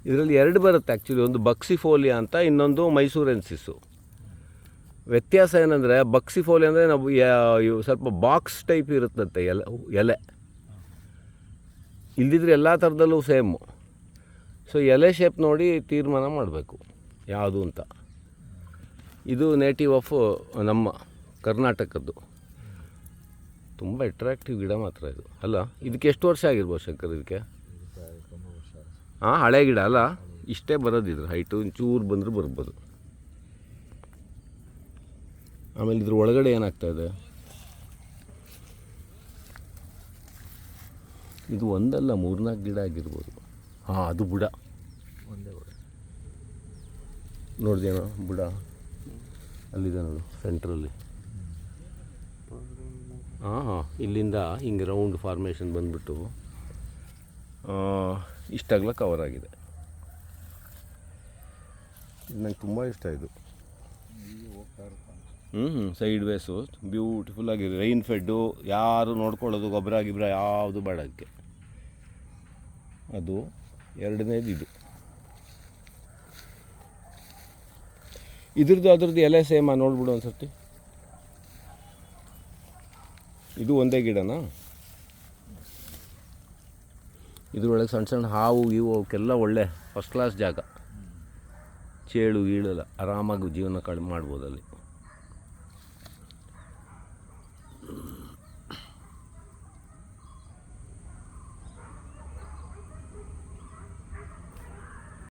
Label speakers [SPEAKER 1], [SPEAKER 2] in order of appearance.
[SPEAKER 1] ಇದರಲ್ಲಿ ಎರಡು ಬರುತ್ತೆ ಆ್ಯಕ್ಚುಲಿ, ಒಂದು ಬಕ್ಸಿಫೋಲಿಯಾ ಅಂತ, ಇನ್ನೊಂದು ಮೈಸೂರೆನ್ಸಿಸ್ಸು. ವ್ಯತ್ಯಾಸ ಏನಂದರೆ ಬಕ್ಸಿಫೋಲಿಯಾ ಅಂದರೆ ನಾವು ಸ್ವಲ್ಪ ಬಾಕ್ಸ್ ಟೈಪ್ ಇರುತ್ತಂತೆ ಎಲೆ. ಇಲ್ದಿದ್ರೆ ಎಲ್ಲ ಥರದಲ್ಲೂ ಸೇಮು. ಸೊ ಎಲೆ ಶೇಪ್ ನೋಡಿ ತೀರ್ಮಾನ ಮಾಡಬೇಕು ಯಾವುದು ಅಂತ. ಇದು ನೇಟಿವ್ ಆಫ್ ನಮ್ಮ ಕರ್ನಾಟಕದ್ದು. ತುಂಬ ಅಟ್ರಾಕ್ಟಿವ್ ಗಿಡ ಮಾತ್ರ ಇದು ಅಲ್ಲ. ಇದಕ್ಕೆ ಎಷ್ಟು ವರ್ಷ ಆಗಿರ್ಬೋದು ಶಂಕರ್ ಇದಕ್ಕೆ? ಹಾಂ, ಹಳೆ ಗಿಡ ಅಲ್ಲ, ಇಷ್ಟೇ ಬರೋದಿದ್ರು ಹೈಟು, ಚೂರು ಬಂದರೂ ಬರ್ಬೋದು. ಆಮೇಲೆ ಇದ್ರ ಒಳಗಡೆ ಏನಾಗ್ತಾಯಿದೆ, ಇದು ಒಂದಲ್ಲ 3-4 ಗಿಡ ಆಗಿರ್ಬೋದು. ಹಾಂ, ಅದು ಬುಡ, ಒಂದೇ ಬುಡ ನೋಡಿದೇನೋ ಬುಡ ಅಲ್ಲಿದೆ ನೋಡು ಸೆಂಟ್ರಲ್ಲಿ. ಹಾಂ, ಇಲ್ಲಿಂದ ಹಿಂಗೆ ರೌಂಡ್ ಫಾರ್ಮೇಷನ್ ಬಂದುಬಿಟ್ಟು ಇಷ್ಟಾಗಲ ಕವರ್ ಆಗಿದೆ. ಇದು ನಂಗೆ ತುಂಬ ಇಷ್ಟ. ಇದು ಸೈಡ್ ವೇಸು ಬ್ಯೂಟಿಫುಲ್ ಆಗಿದೆ. ರೈನ್ ಫೆಡ್ಡು, ಯಾರು ನೋಡ್ಕೊಳ್ಳೋದು, ಗೊಬ್ಬರ ಗಿಬ್ಬರ ಯಾವುದು ಬೇಡ ಅದಕ್ಕೆ. ಅದು ಎರಡನೇದು. ಇದ್ರದ್ದು ಅದ್ರದ್ದು ಎಲೆ ಸೇಮ ನೋಡ್ಬಿಡು ಒಂದು ಸರ್ತಿ. ಇದು ಒಂದೇ ಗಿಡನಾ? ಇದ್ರೊಳಗೆ ಸಣ್ಣ ಸಣ್ಣ ಹಾವು ಇವು ಅವಕ್ಕೆಲ್ಲ ಒಳ್ಳೆ ಫಸ್ಟ್ ಕ್ಲಾಸ್ ಜಾಗ. ಚೇಳು ಗೀಳಲ್ಲ, ಆರಾಮಾಗಿ ಜೀವನ ಮಾಡ್ಬೋದು ಅಲ್ಲಿ.